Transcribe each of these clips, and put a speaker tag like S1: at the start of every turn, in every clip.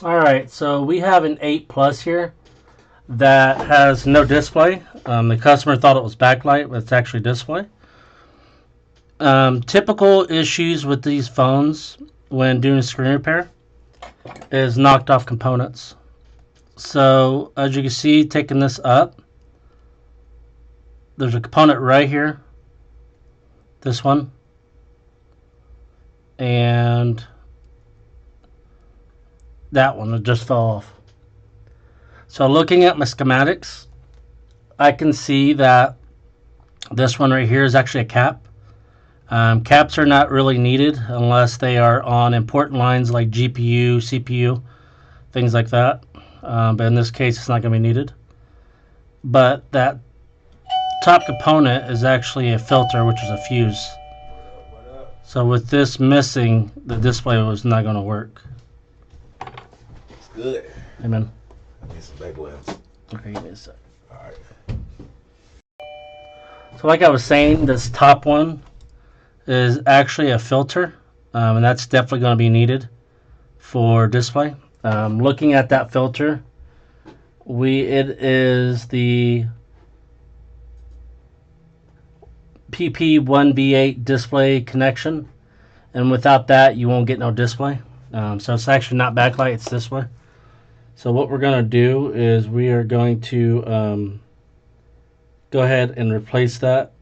S1: Alright, so we have an 8 Plus here that has no display. The customer thought it was backlight, but it's actually display. Typical issues with these phones when doing screen repair is knocked off components. So as you can see, taking this up, there's a component right here, this one, and that one, it just fell off. So looking at my schematics, I can see that this one right here is actually a cap. Caps are not really needed unless they are on important lines like GPU, CPU, things like that. But in this case, it's not going to be needed. But that top component is actually a filter, which is a fuse. So with this missing, the display was not going to work.
S2: It's good.
S1: Amen.
S2: I need some baby lamps.
S1: Okay, give me a sec.
S2: Alright.
S1: So like I was saying, this top one is actually a filter, and that's definitely going to be needed for display. Looking at that filter, it is the PP1B8 display connection, and without that you won't get no display. So it's actually not backlight, it's display. So what we're going to do is we are going to go ahead and replace that.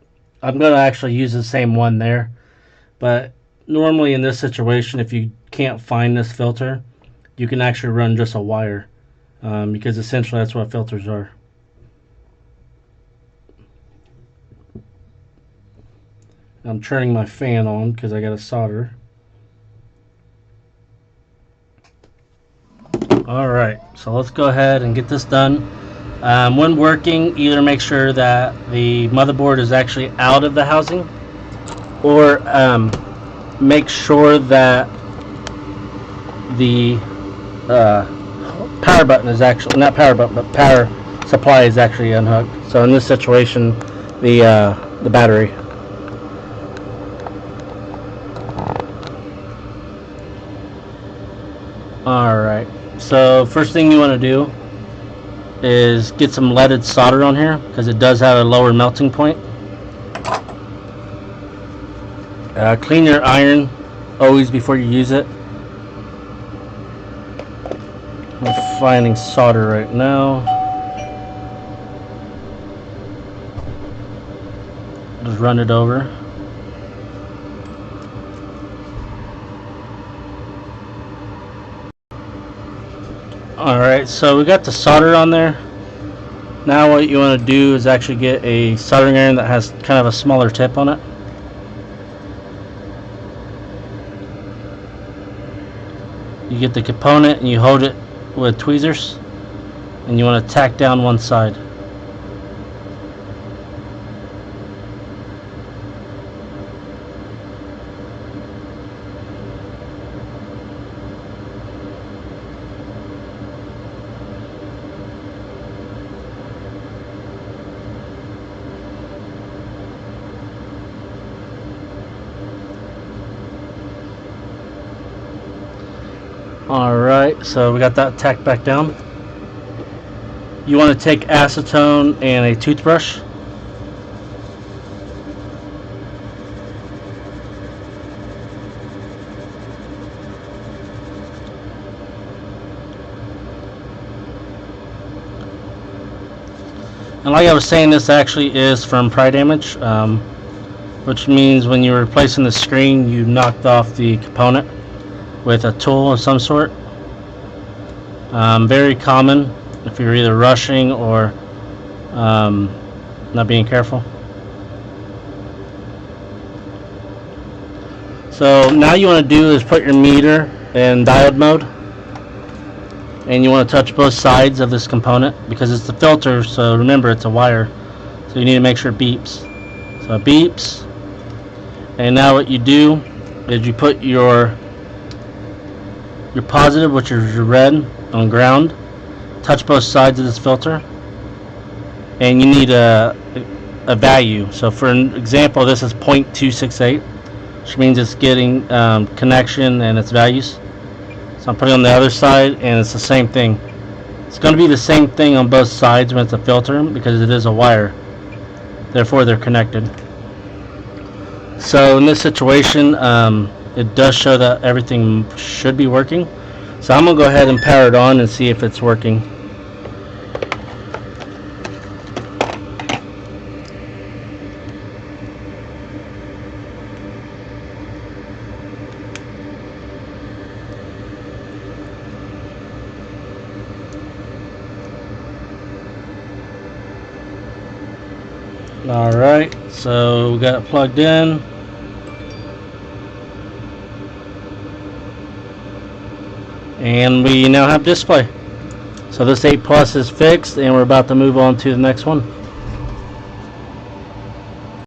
S1: I'm going to actually use the same one there, but normally in this situation, if you can't find this filter, you can actually run just a wire, because essentially that's what filters are. I'm turning my fan on because I got to solder. Alright, so let's go ahead and get this done. When working, either make sure that the motherboard is actually out of the housing, or make sure that the power button is actually, not power button, but power supply is actually unhooked. So in this situation, the battery. Alright, so first thing you want to do is get some leaded solder on here, because it does have a lower melting point. Clean your iron always before you use it. I'm finding solder right now. Just run it over. Alright, so we got the solder on there. Now what you want to do is actually get a soldering iron that has kind of a smaller tip on it. You get the component and you hold it with tweezers, and you want to tack down one side. Alright, so we got that tacked back down. You want to take acetone and a toothbrush. And like I was saying, this actually is from pry damage, which means when you're replacing the screen, you knocked off the component with a tool of some sort. Very common if you're either rushing or not being careful. So now you want to do is put your meter in diode mode, and you want to touch both sides of this component because it's the filter, so remember it's a wire, so you need to make sure it beeps. So it beeps, and now what you do is you put your positive, which is your red, on ground, touch both sides of this filter, and you need a value. So for an example, this is 0.268, which means it's getting connection and its values. So I'm putting it on the other side, and it's the same thing. It's going to be the same thing on both sides when it's a filter, because it is a wire. Therefore, they're connected. So in this situation, it does show that everything should be working. So I'm going to go ahead and power it on and see if it's working. Alright, so we got it plugged in. And we now have display. So this 8 Plus is fixed, and we're about to move on to the next one.